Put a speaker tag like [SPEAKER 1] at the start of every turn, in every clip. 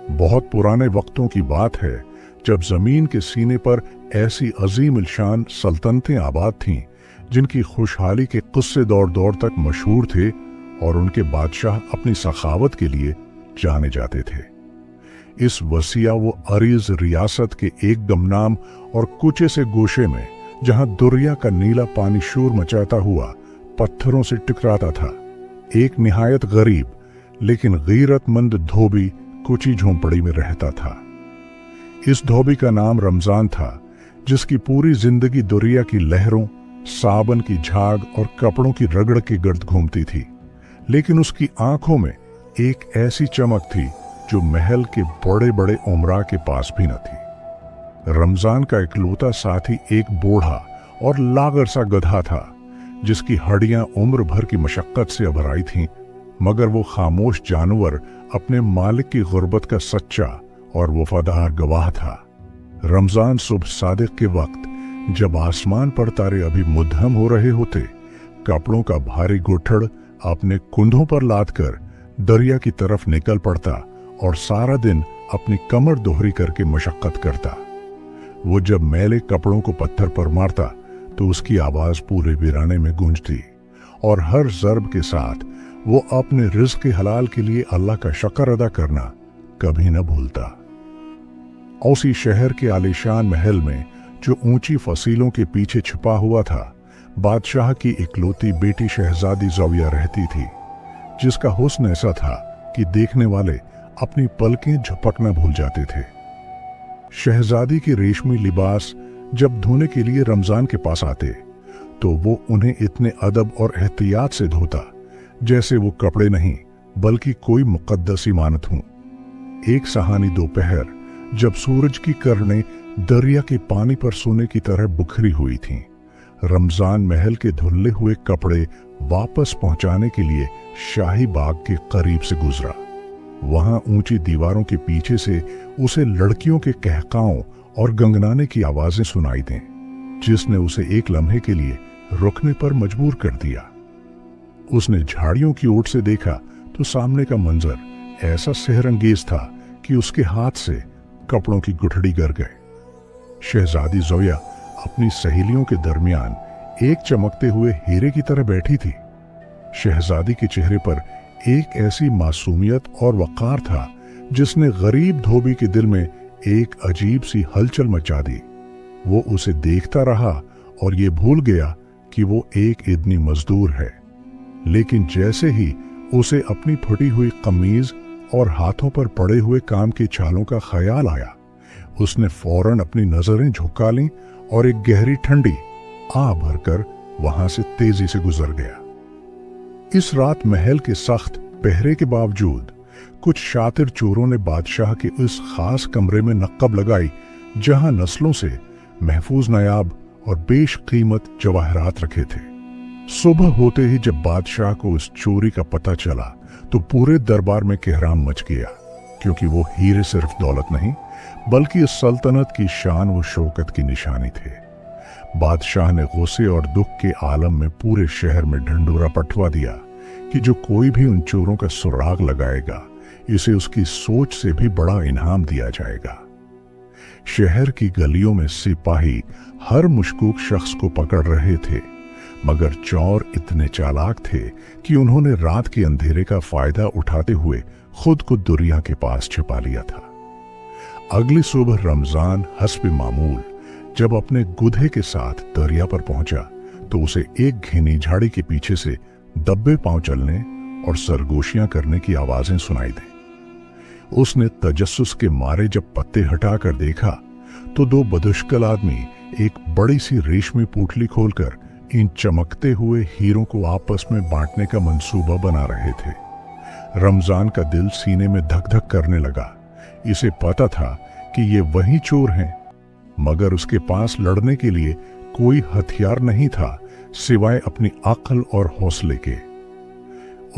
[SPEAKER 1] बहुत पुराने वक्तों की बात है जब जमीन के सीने पर ऐसी अजीम शान सल्तनतें आबाद थीं जिनकी खुशहाली के किस्से दौर दौर तक मशहूर थे और उनके बादशाह अपनी सखावत के लिए जाने जाते थे। इस वसिया वो अरीज रियासत के एक गमनाम और कुचे से गोशे में, जहां दुरिया का नीला पानी शोर मचाता हुआ पत्थरों से टकराता था, एक निहायत गरीब लेकिन गैरतमंद धोबी कुची झोंपड़ी में रहता था। इस धोबी का नाम रमजान था, जिसकी पूरी जिंदगी दुरिया की लहरों, साबन की झाग और कपड़ों की रगड़ के गर्द घूमती थी। लेकिन उसकी आंखों में एक ऐसी चमक थी जो महल के बड़े बड़े उमरा के पास भी न थी। रमजान का इकलौता साथी एक बूढ़ा और लागर सा गधा था, जिसकी हड्डियां उम्र भर की मशक्कत से अभराई थीं, मगर वो खामोश जानवर अपने मालिक की गुर्बत का सच्चा और वफादार गवाह था। रमजान सुबह सादिक के वक्त, जब आसमान पर तारे अभी मुद्दम हो रहे होते, कपड़ों का भारी गुठड़ अपने कुंधों पर लादकर दरिया की तरफ निकल पड़ता और सारा दिन अपनी कमर दोहरी करके मशक्कत करता। वो जब मैले कपड़ों को पत्थर पर मारता तो उसकी आवाज पूरे वीराने में गूंजती और हर ज़र्ब के साथ वो अपने रिज़्क़ के हलाल के लिए अल्लाह का शुक्र अदा करना कभी न भूलता। औसी शहर के आलीशान महल में, जो ऊंची फसीलों के पीछे छिपा हुआ था, बादशाह की इकलौती बेटी शहजादी ज़ौया रहती थी, जिसका हुस्न ऐसा था कि देखने वाले अपनी पलकें झपकना भूल जाते थे। शहजादी के रेशमी लिबास जब धोने के लिए रमजान के पास आते तो वो उन्हें इतने अदब और एहतियात से धोता जैसे वो कपड़े नहीं बल्कि कोई मुकद्दस इमानत हों। एक सहानी दोपहर, जब सूरज की किरणें दरिया के पानी पर सोने की तरह बुखरी हुई थीं, रमजान महल के धुले हुए कपड़े वापस पहुंचाने के लिए शाही बाग के करीब से गुजरा। वहां ऊंची दीवारों के पीछे से उसे लड़कियों के कहकाओं और गंगनाने की आवाजें सुनाई दें, जिसने उसे एक लम्हे के लिए रुकने पर मजबूर कर दिया। उसने झाड़ियों की ओर से देखा तो सामने का मंजर ऐसा सेहरंगेज था कि उसके हाथ से कपड़ों की गुठड़ी गिर गए। शहजादी ज़ौया अपनी सहेलियों के दरमियान एक चमकते हुए हीरे की तरह बैठी थी। शहजादी के चेहरे पर एक ऐसी मासूमियत और वक़ार था जिसने गरीब धोबी के दिल में एक अजीब सी हलचल मचा दी। वो उसे देखता रहा और ये भूल गया कि वो एक इदनी मजदूर है। लेकिन जैसे ही उसे अपनी फटी हुई कमीज और हाथों पर पड़े हुए काम के छालों का ख्याल आया, उसने फौरन अपनी नजरें झुका लीं और एक गहरी ठंडी आ भरकर वहां से तेजी से गुजर गया। इस रात महल के सख्त पहरे के बावजूद कुछ शातिर चोरों ने बादशाह के उस खास कमरे में नक्कब लगाई जहां नस्लों से महफूज नायाब और बेशकीमत जवाहरात रखे थे। सुबह होते ही जब बादशाह को इस चोरी का पता चला तो पूरे दरबार में कहराम मच गया, क्योंकि वो हीरे सिर्फ दौलत नहीं बल्कि इस सल्तनत की शान व शौकत की निशानी थे। बादशाह ने गुस्से और दुख के आलम में पूरे शहर में ढंढोरा पटवा दिया कि जो कोई भी उन चोरों का सुराग लगाएगा, इसे उसकी सोच से भी बड़ा इनाम दिया जाएगा। शहर की गलियों में सिपाही हर मुशकूक शख्स को पकड़ रहे थे, मगर चोर इतने चालाक थे कि उन्होंने रात के अंधेरे का फायदा उठाते हुए खुद को दुरिया के पास छिपा लिया था। अगली सुबह रमजान हस्ब मामूल जब अपने गुधे के साथ दरिया पर पहुंचा तो उसे एक घनी झाड़ी के पीछे से दब्बे पांव चलने और सरगोशियां करने की आवाजें सुनाई दी। उसने तजस्सुस के मारे जब पत्ते हटाकर देखा तो दो बदुश्कल आदमी एक बड़ी सी रेशमी पूटली खोलकर इन चमकते हुए हीरों को आपस में बांटने का मंसूबा बना रहे थे। रमजान का दिल सीने में धक धक करने लगा। इसे पता था कि ये वही चोर हैं, मगर उसके पास लड़ने के लिए कोई हथियार नहीं था सिवाय अपनी अक्ल और हौसले के।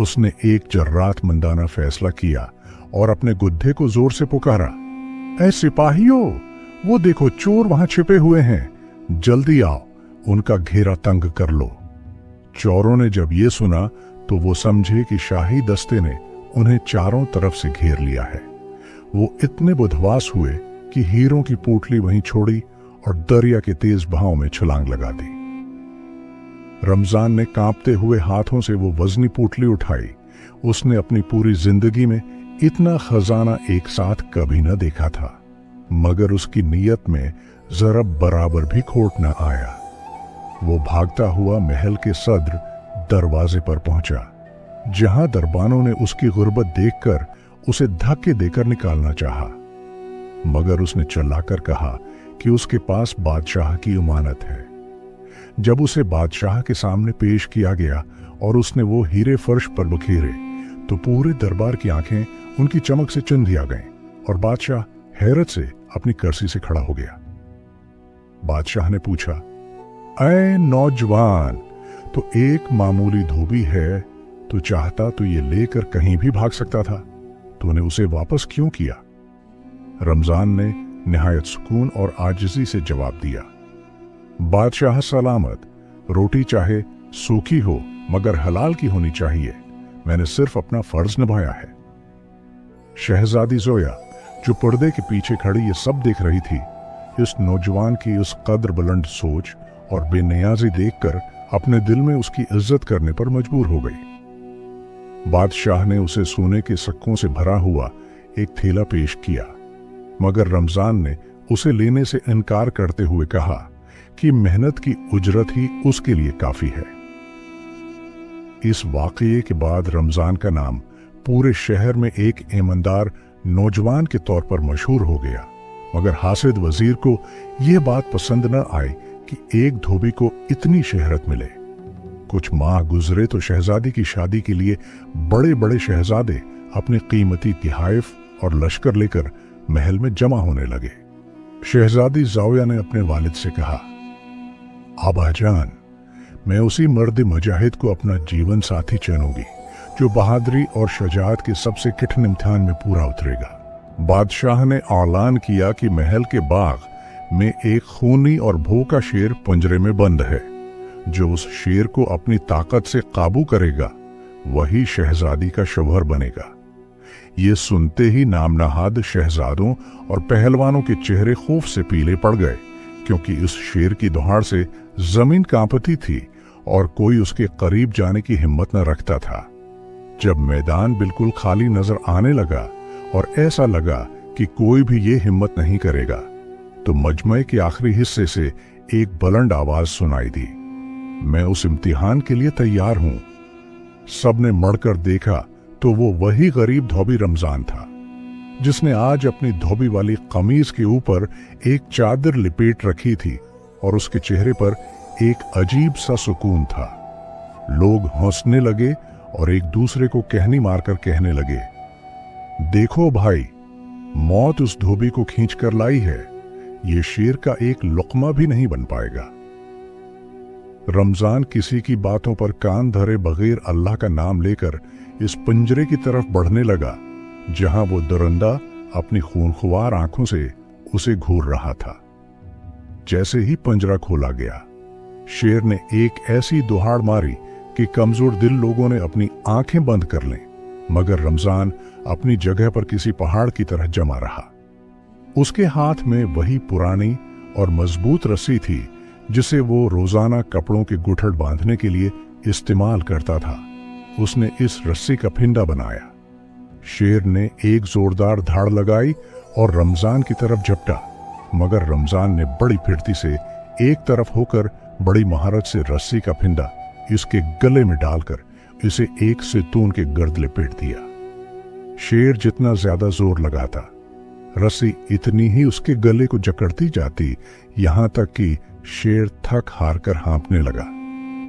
[SPEAKER 1] उसने एक जर्रातमंदाना फैसला किया और अपने गुद्दे को जोर से पुकारा, ऐ सिपाहियों, वो देखो चोर वहां छिपे हुए हैं, जल्दी आओ, उनका घेरा तंग कर लो। चोरों ने जब ये सुना तो वो समझे कि शाही दस्ते ने उन्हें चारों तरफ से घेर लिया है। वो इतने बुधवास हुए कि हीरों की पोटली वहीं छोड़ी और दरिया के तेज बहाव में छलांग लगा दी। रमजान ने कांपते हुए हाथों से वो वजनी पोटली उठाई। उसने अपनी पूरी जिंदगी में इतना खजाना एक साथ कभी न देखा था, मगर उसकी नीयत में जरा बराबर भी खोट न आया। वो भागता हुआ महल के सद्र दरवाजे पर पहुंचा, जहां दरबानों ने उसकी गुर्बत देखकर उसे धक्के देकर निकालना चाहा, मगर उसने चिल्लाकर कहा कि उसके पास बादशाह की उमानत है। जब उसे बादशाह के सामने पेश किया गया और उसने वो हीरे फर्श पर बखेरे, तो पूरे दरबार की आंखें उनकी चमक से चंधिया गईं और बादशाह हैरत से अपनी कुर्सी से खड़ा हो गया। बादशाह ने पूछा, ऐ नौजवान, तो एक मामूली धोबी है, तो चाहता तो ये लेकर कहीं भी भाग सकता था, तूने उसे वापस क्यों किया? रमजान ने निहायत सुकून और आजिजी से जवाब दिया, बादशाह सलामत, रोटी चाहे सूखी हो मगर हलाल की होनी चाहिए, मैंने सिर्फ अपना फर्ज निभाया है। शहजादी जोया, जो पर्दे के पीछे खड़ी ये सब देख रही थी, इस नौजवान की उस कद्र बुलंद सोच और बेनियाजी देखकर अपने दिल में उसकी इज्जत करने पर मजबूर हो गई। बादशाह ने उसे सोने के सिक्कों से भरा हुआ एक थैला पेश किया, मगर रमजान ने उसे लेने से इनकार करते हुए कहा कि मेहनत की उजरत ही उसके लिए काफी है। इस वाकये के बाद रमजान का नाम पूरे शहर में एक ईमानदार नौजवान के तौर पर मशहूर हो गया, मगर हासिद वजीर को यह बात पसंद न आई कि एक धोबी को इतनी शहरत मिले। कुछ माह गुजरे तो शहजादी की शादी के लिए बड़े बड़े शहजादे अपने कीमती तिहाइफ और लश्कर लेकर महल में जमा होने लगे। शहजादी जाविया ने अपने वालिद से कहा, आबाजान, मैं उसी मर्द मुजाहिद को अपना जीवन साथी चुनूंगी जो बहादुरी और शजाअत के सबसे कठिन इम्तिहान में पूरा उतरेगा। बादशाह ने ऐलान किया कि महल के बाग में एक खूनी और भूखा शेर पिंजरे में बंद है। जो उस शेर को अपनी ताकत से काबू करेगा वही शहजादी का शौहर बनेगा। ये सुनते ही नामनहाद शहजादों और पहलवानों के चेहरे खौफ से पीले पड़ गए, क्योंकि इस शेर की दहाड़ से जमीन कांपती थी और कोई उसके करीब जाने की हिम्मत न रखता था। जब मैदान बिल्कुल खाली नजर आने लगा और ऐसा लगा कि कोई भी ये हिम्मत नहीं करेगा, तो मजमे के आखिरी हिस्से से एक बुलंद आवाज सुनाई दी, मैं उस इम्तिहान के लिए तैयार हूं। सबने मड़कर देखा तो वो वही गरीब धोबी रमजान था, जिसने आज अपनी धोबी वाली कमीज के ऊपर एक चादर लिपेट रखी थी और उसके चेहरे पर एक अजीब सा सुकून था। लोग हंसने लगे और एक दूसरे को कहनी मारकर कहने लगे, देखो भाई, मौत उस धोबी को खींच कर लाई है, ये शेर का एक लुकमा भी नहीं बन पाएगा। रमजान किसी की बातों पर कान धरे बगैर अल्लाह का नाम लेकर इस पिंजरे की तरफ बढ़ने लगा, जहां वो दरिंदा अपनी खूनख्वार आंखों से उसे घूर रहा था। जैसे ही पिंजरा खोला गया, शेर ने एक ऐसी दुहाड़ मारी कि कमजोर दिल लोगों ने अपनी आंखें बंद कर लें, मगर रमजान अपनी जगह पर किसी पहाड़ की तरह जमा रहा। उसके हाथ में वही पुरानी और मजबूत रस्सी थी जिसे वो रोजाना कपड़ों के गुठड़ बांधने के लिए इस्तेमाल करता था। उसने इस रस्सी का फिंडा बनाया। शेर ने एक जोरदार धाड़ लगाई और रमजान की तरफ झपटा, मगर रमजान ने बड़ी फिरती से एक तरफ होकर बड़ी महारत से रस्सी का फिंडा इसके गले में डालकर इसे एक सैतून के गर्द लपेट दिया। शेर जितना ज्यादा जोर लगाता, रस्सी इतनी ही उसके गले को जकड़ती जाती, यहां तक कि शेर थक हार कर हाँफने लगा।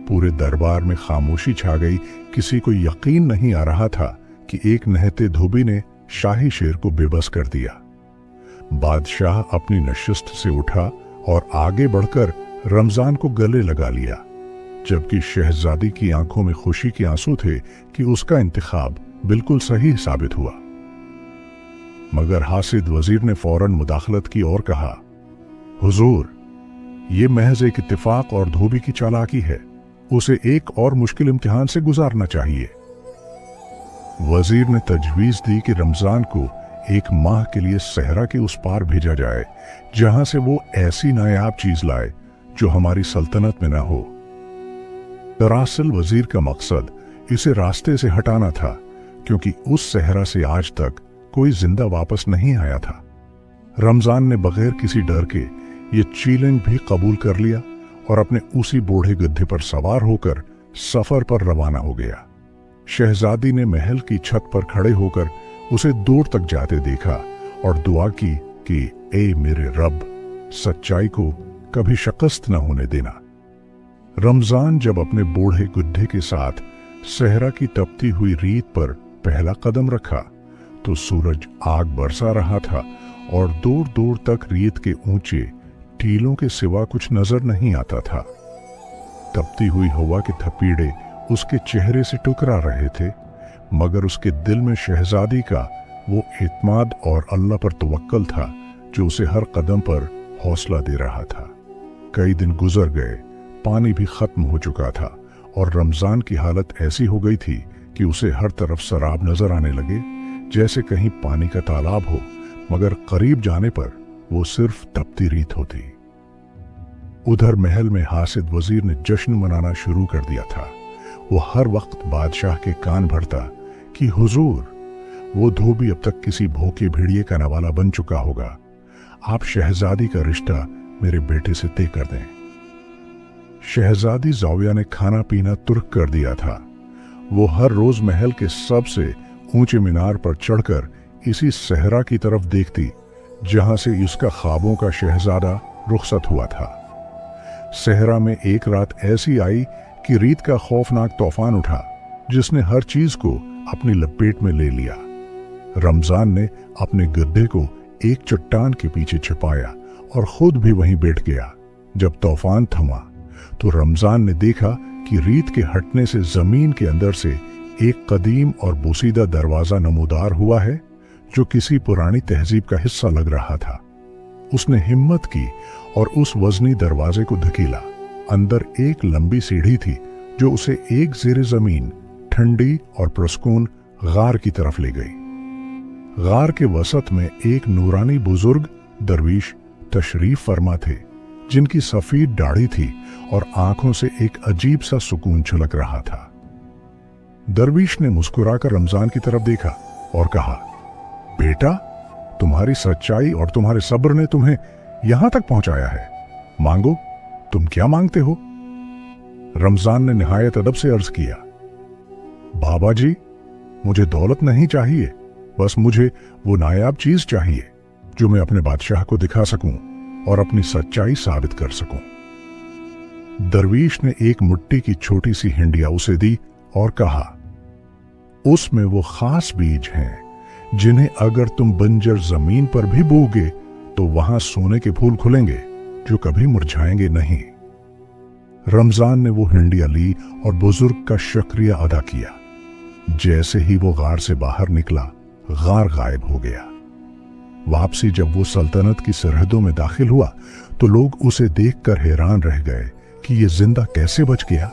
[SPEAKER 1] पूरे दरबार में खामोशी छा गई। किसी को यकीन नहीं आ रहा था कि एक नहते धोबी ने शाही शेर को बेबस कर दिया। बादशाह अपनी नशिस्त से उठा और आगे बढ़कर रमजान को गले लगा लिया, जबकि शहजादी की आंखों में खुशी के आंसू थे कि उसका इंतखाब बिल्कुल सही साबित हुआ। मगर हासिद वजीर ने फौरन मुदाखलत की और कहा, हुजूर, ये महज एक इत्तेफाक और धोबी की चालाकी है, उसे एक और मुश्किल इम्तिहान से गुजारना चाहिए। वजीर ने तजवीज दी कि रमजान को एक माह के लिए सहरा के उस पार भेजा जाए, जहां से वो ऐसी नायाब चीज लाए जो हमारी सल्तनत में ना हो। दरअसल वजीर का मकसद इसे रास्ते से हटाना था, क्योंकि उस सहरा से आज तक कोई जिंदा वापस नहीं आया था। रमजान ने बगैर किसी डर के ये चैलेंज भी कबूल कर लिया और अपने उसी बूढ़े गधे पर सवार होकर सफर पर रवाना हो गया। शहजादी ने महल की छत पर खड़े होकर उसे दूर तक जाते देखा और दुआ की कि ए मेरे रब, सच्चाई को कभी शिकस्त न होने देना। रमजान जब अपने बूढ़े गुड्ढे के साथ सहरा की तपती हुई रीत पर पहला कदम रखा तो सूरज आग बरसा रहा था और दूर दूर तक रीत के ऊंचे टीलों के सिवा कुछ नजर नहीं आता था। तपती हुई हवा के थपीड़े उसके चेहरे से टकरा रहे थे, मगर उसके दिल में शहजादी का वो इत्माद और अल्लाह पर तवक्कल था जो उसे हर कदम पर हौसला दे रहा था। कई दिन गुजर गए, पानी भी खत्म हो चुका था और रमजान की हालत ऐसी हो गई थी कि उसे हर तरफ सराब नजर आने लगे, जैसे कहीं पानी का तालाब हो, मगर करीब जाने पर वो सिर्फ तपती रीत होती। उधर महल में हासिद वजीर ने जश्न मनाना शुरू कर दिया था। वो हर वक्त बादशाह के कान भरता कि हुजूर, वो धोबी अब तक किसी भूखे भेड़िए का नवाला बन चुका होगा। आप शहजादी का रिश्ता मेरे बेटे से तय कर दें। शहजादी जाविया ने खाना पीना तुर्क कर दिया था। वो हर रोज महल के सबसे ऊंचे मीनार पर चढ़कर इसी सहरा की तरफ देखती जहां से इसका ख्वाबों का शहजादा रुखसत हुआ था। सहरा में एक रात ऐसी आई कि रीत का खौफनाक तूफान उठा, जिसने हर चीज को अपनी लपेट में ले लिया। रमजान ने अपने गड्ढे को एक चट्टान के पीछे छिपाया और खुद भी वहीं बैठ गया। जब तूफान थमा तो रमजान ने देखा कि रीत के हटने से जमीन के अंदर से एक कदीम और बोसीदा दरवाजा नमूदार हुआ है, जो किसी पुरानी तहजीब का हिस्सा लग रहा था। उसने हिम्मत की और उस वजनी दरवाजे को धकेला। अंदर एक लंबी सीढ़ी थी जो उसे एक ज़ेरे जमीन ठंडी और पुरस्कून गार की तरफ ले गई। गार के वसत में एक नूरानी बुजुर्ग दरवीश तशरीफ फरमा थे, जिनकी सफेद दाढ़ी थी और आंखों से एक अजीब सा सुकून छलक रहा था। दरवीश ने मुस्कुराकर रमजान की तरफ देखा और कहा, बेटा, तुम्हारी सच्चाई और तुम्हारे सब्र ने तुम्हें यहां तक पहुंचाया है। मांगो, तुम क्या मांगते हो? रमजान ने निहायत अदब से अर्ज किया, बाबा जी, मुझे दौलत नहीं चाहिए, बस मुझे वो नायाब चीज चाहिए जो मैं अपने बादशाह को दिखा सकूं और अपनी सच्चाई साबित कर सकूं। दरवीश ने एक मिट्टी की छोटी सी हिंडिया उसे दी और कहा, उसमें वो खास बीज हैं जिन्हें अगर तुम बंजर जमीन पर भी बोगे तो वहां सोने के फूल खुलेंगे जो कभी मुरझाएंगे नहीं। रमजान ने वो हिंडिया ली और बुजुर्ग का शुक्रिया अदा किया। जैसे ही वो गार से बाहर निकला, गार गायब हो गया। वापसी जब वो सल्तनत की सरहदों में दाखिल हुआ तो लोग उसे देखकर हैरान रह गए कि ये जिंदा कैसे बच गया।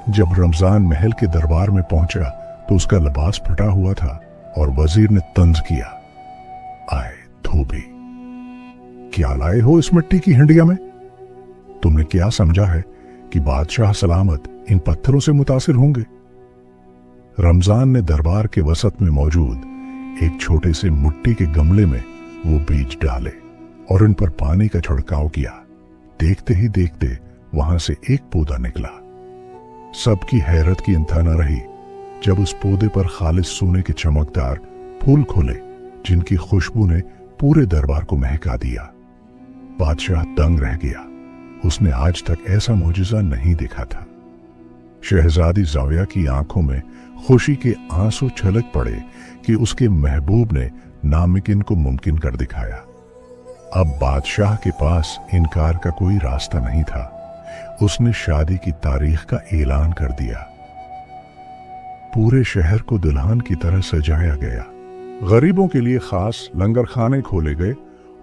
[SPEAKER 1] जब रमजान महल के दरबार में पहुंचा तो उसका लिबास फटा हुआ था और वजीर ने तंज किया, आए धोबी, क्या लाए हो इस मिट्टी की हिंडिया में? तुमने क्या समझा है कि बादशाह सलामत इन पत्थरों से मुतासिर होंगे? रमजान ने दरबार के वसत में मौजूद एक छोटे से मिट्टी के गमले में वो बीज डाले और उन पर पानी का छिड़काव किया। देखते ही देखते वहां से एक पौधा निकला। सबकी हैरत की इंतहा न रही जब उस पौधे पर खालिस सोने के चमकदार फूल खुले, जिनकी खुशबू ने पूरे दरबार को महका दिया। बादशाह दंग रह गया। उसने आज तक ऐसा मौजूजा नहीं देखा था। शहजादी जाविया की आंखों में खुशी के आंसू छलक पड़े कि उसके महबूब ने नामुमकिन को मुमकिन कर दिखाया। अब बादशाह के पास इनकार का कोई रास्ता नहीं था। उसने शादी की तारीख का ऐलान कर दिया। पूरे शहर को दुल्हन की तरह सजाया गया। गरीबों के लिए खास लंगर खाने खोले गए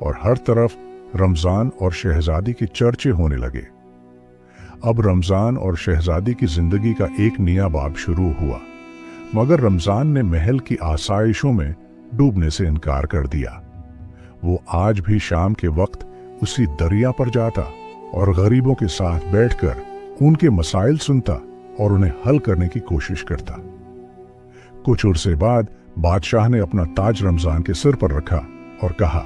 [SPEAKER 1] और हर तरफ रमजान और शहजादी के चर्चे होने लगे। अब रमजान और शहजादी की जिंदगी का एक नया बाब शुरू हुआ, मगर रमजान ने महल की आसाइशों में डूबने से इनकार कर दिया। वो आज भी शाम के वक्त उसी दरिया पर जाता और गरीबों के साथ बैठकर उनके मसाइल सुनता और उन्हें हल करने की कोशिश करता। कुछ उर्से बाद बादशाह ने अपना ताज रमजान के सिर पर रखा और कहा,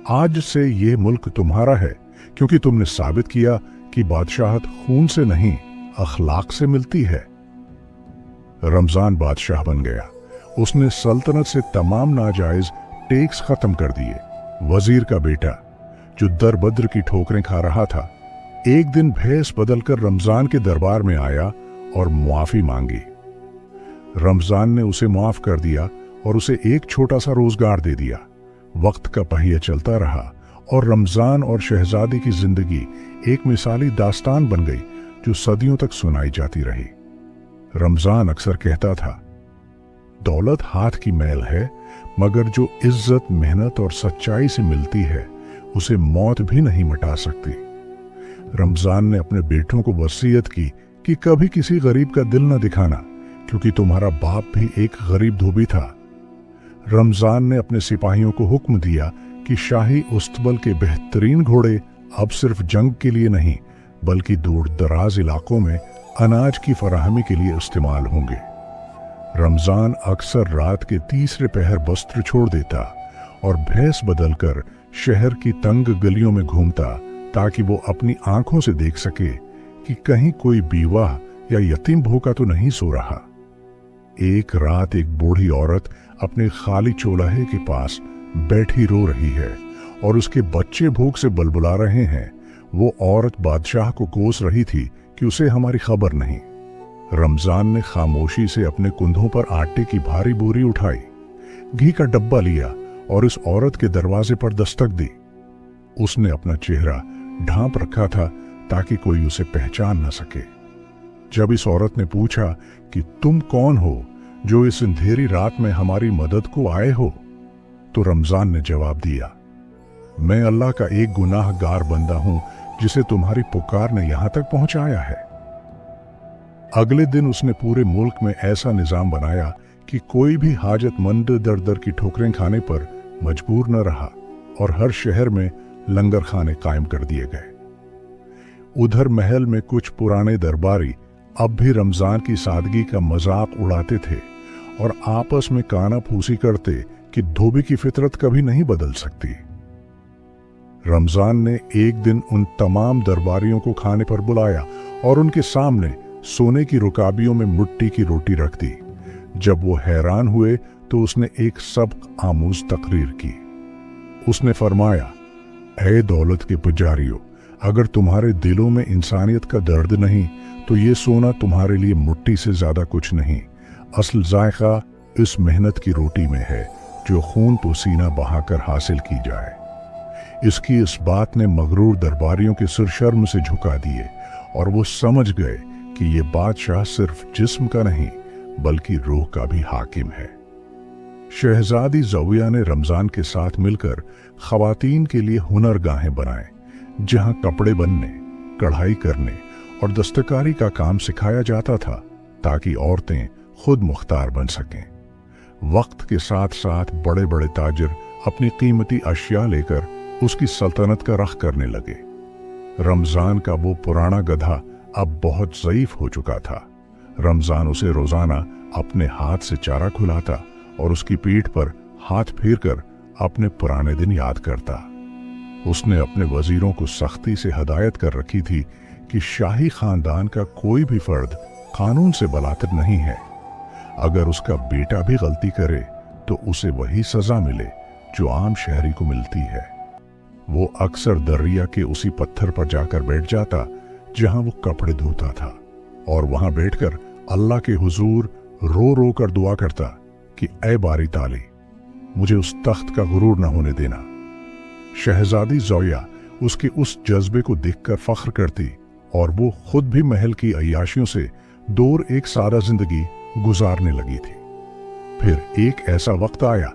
[SPEAKER 1] आज से ये मुल्क तुम्हारा है, क्योंकि तुमने साबित किया कि बादशाहत खून से नहीं अखलाक से मिलती है। रमजान बादशाह बन गया। उसने सल्तनत से तमाम नाजायज टैक्स खत्म कर दिए। वजीर का बेटा, जो दर बद्र की ठोकरें खा रहा था, एक दिन भेस बदलकर रमजान के दरबार में आया और मुआफी मांगी। रमजान ने उसे माफ कर दिया और उसे एक छोटा सा रोजगार दे दिया। वक्त का पहिया चलता रहा और रमजान और शहजादी की जिंदगी एक मिसाली दास्तान बन गई जो सदियों तक सुनाई जाती रही। रमजान अक्सर कहता था, दौलत हाथ की मैल है, मगर जो इज्जत, मेहनत और सच्चाई से मिलती है उसे मौत भी नहीं मिटा सकती। रमजान ने अपने बेटों को वसीयत की कि कभी किसी गरीब का दिल न दिखाना, क्योंकि तुम्हारा बाप भी एक गरीब धोबी था। रमजान ने अपने सिपाहियों को हुक्म दिया कि शाही उस्तबल के बेहतरीन घोड़े अब सिर्फ जंग के लिए नहीं, बल्कि दूर दराज इलाकों में अनाज की फराहमी के लिए इस्तेमाल होंगे। रमजान अक्सर रात के तीसरे पहर बस्त्र छोड़ देता और भेस बदलकर शहर की तंग गलियों में घूमता, ताकि वो अपनी आंखों से देख सके कि कहीं कोई बीवाह या यतीम भूखा तो नहीं सो रहा। एक रात एक बूढ़ी औरत अपने खाली चौलाहे के पास बैठी रो रही है और उसके बच्चे भूख से बलबुला रहे हैं। वो औरत बादशाह को कोस रही थी कि उसे हमारी खबर नहीं। रमजान ने खामोशी से अपने कुंधों पर आटे की भारी बोरी उठाई, घी का डब्बा लिया और इस औरत के दरवाजे पर दस्तक दी। उसने अपना चेहरा ढांप रखा था ताकि कोई उसे पहचान न सके। जब इस औरत ने पूछा कि तुम कौन हो जो इस अंधेरी रात में हमारी मदद को आए हो, तो रमजान ने जवाब दिया, मैं अल्लाह का एक गुनाहगार बंदा हूं जिसे तुम्हारी पुकार ने यहां तक पहुंचाया है। अगले दिन उसने पूरे मुल्क में ऐसा निजाम बनाया कि कोई भी हाजतमंद दर दर की ठोकरें खाने पर मजबूर न रहा और हर शहर में लंगर खाने कायम कर दिए गए। उधर महल में कुछ पुराने दरबारी अब भी रमजान की सादगी का मजाक उड़ाते थे और आपस में काना फूसी करते कि धोबी की फितरत कभी नहीं बदल सकती। रमजान ने एक दिन उन तमाम दरबारियों को खाने पर बुलाया और उनके सामने सोने की रुकाबियों में मिट्टी की रोटी रख दी। जब वो हैरान हुए तो उसने एक सबक आमूज तकरीर की। उसने फरमाया, ऐ दौलत के पुजारियों, अगर तुम्हारे दिलों में इंसानियत का दर्द नहीं तो ये सोना तुम्हारे लिए मिट्टी से ज्यादा कुछ नहीं। असल जायका इस मेहनत की रोटी में है जो खून पसीना बहाकर हासिल की जाए। इसकी इस बात ने मगरूर दरबारियों के सिर शर्म से झुका दिए और वो समझ गए कि ये बादशाह सिर्फ जिस्म का नहीं बल्कि रूह का भी हाकिम है। शहजादी ज़ौया ने रमजान के साथ मिलकर खवातीन के लिए हुनरगाहें बनाए, जहां कपड़े बनने, कढ़ाई करने और दस्तकारी का काम सिखाया जाता था ताकि औरतें खुद मुख्तार बन सकें। वक्त के साथ साथ बड़े बड़े ताजिर अपनी कीमती अशिया लेकर उसकी सल्तनत का रख करने लगे। रमजान का वो पुराना गधा अब बहुत ज़ईफ हो चुका था। रमजान उसे रोजाना अपने हाथ से चारा खिलाता और उसकी पीठ पर हाथ फेरकर अपने पुराने दिन याद करता। उसने अपने वजीरों को सख्ती से हदायत कर रखी थी कि शाही खानदान का कोई भी फर्द कानून से बलातिर नहीं है। अगर उसका बेटा भी गलती करे तो उसे वही सजा मिले जो आम शहरी को मिलती है। वो अक्सर दरिया के उसी पत्थर पर जाकर बैठ जाता जहां वो कपड़े धोता था और वहां बैठकर अल्लाह के हुजूर रो रो कर दुआ करता कि ऐ बारी ताली, मुझे उस तख्त का गुरूर न होने देना। शहजादी ज़ौया उसके उस जज्बे को देखकर फख्र करती और वो खुद भी महल की अय्याशियों से दूर एक सादा जिंदगी गुजारने लगी थी। फिर एक ऐसा वक्त आया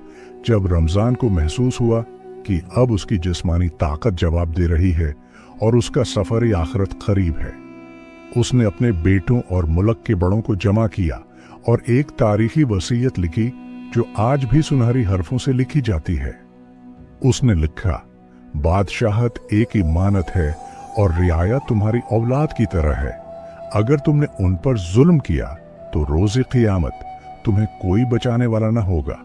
[SPEAKER 1] जब रमजान को महसूस हुआ कि अब उसकी जिस्मानी ताकत जवाब दे रही है और उसका सफर आखिरत करीब है। उसने अपने बेटों और मुल्क के बड़ों को जमा किया और एक तारीखी वसीयत लिखी जो आज भी सुनहरी हरफों से लिखी जाती है। उसने लिखा, बादशाहत एक इमानत है और रियायत तुम्हारी औलाद की तरह है। अगर तुमने उन पर जुल्म किया तो रोज़े क़ियामत तुम्हें कोई बचाने वाला न होगा।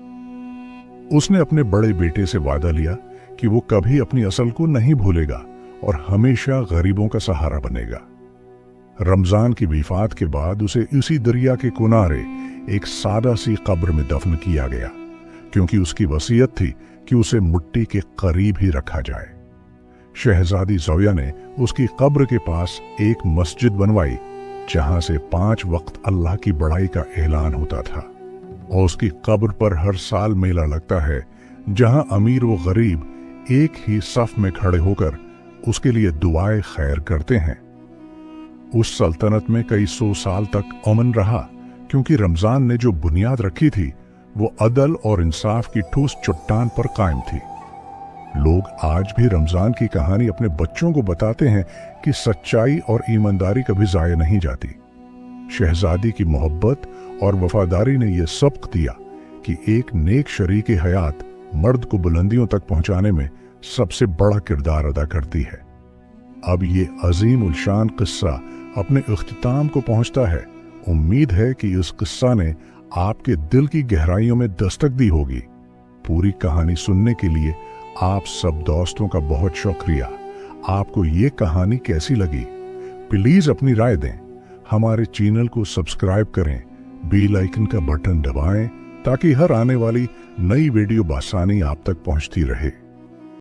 [SPEAKER 1] उसने अपने बड़े बेटे से वादा लिया कि वो कभी अपनी असल को नहीं भूलेगा और हमेशा गरीबों का सहारा बनेगा। रमजान की विफात के बाद उसे इसी दरिया के किनारे एक सादा सी कब्र में दफन किया गया, क्योंकि उसकी वसीयत थी कि उसे मिट्टी के करीब ही रखा जाए। शहजादी ज़ोया ने उसकी कब्र के पास एक मस्जिद बनवाई, जहां से 5 वक्त अल्लाह की बड़ाई का ऐलान होता था। और उसकी कब्र पर हर साल मेला लगता है, जहां अमीर व गरीब एक ही सफ में खड़े होकर उसके लिए दुआएं खैर करते हैं। उस सल्तनत में कई 100 साल तक अमन रहा, क्योंकि रमजान ने जो बुनियाद रखी थी वो अदल और इंसाफ की ठोस चट्टान पर कायम थी। लोग आज भी रमजान की कहानी अपने बच्चों को बताते हैं कि सच्चाई और ईमानदारी कभी जाया नहीं जाती। शहजादी की मोहब्बत और वफादारी ने यह सबक दिया कि एक नेक शरीक हयात मर्द को बुलंदियों तक पहुंचाने में सबसे बड़ा किरदार अदा करती है। अब ये अजीम उलशान किस्सा अपने इख्तिताम को पहुंचता है। उम्मीद है कि इस किस्सा ने आपके दिल की गहराइयों में दस्तक दी होगी। पूरी कहानी सुनने के लिए आप सब दोस्तों का बहुत शुक्रिया। आपको ये कहानी कैसी लगी? प्लीज अपनी राय दें। हमारे चैनल को सब्सक्राइब करें, बेल आइकन का बटन दबाएं ताकि हर आने वाली नई वीडियो बासानी आप तक पहुंचती रहे।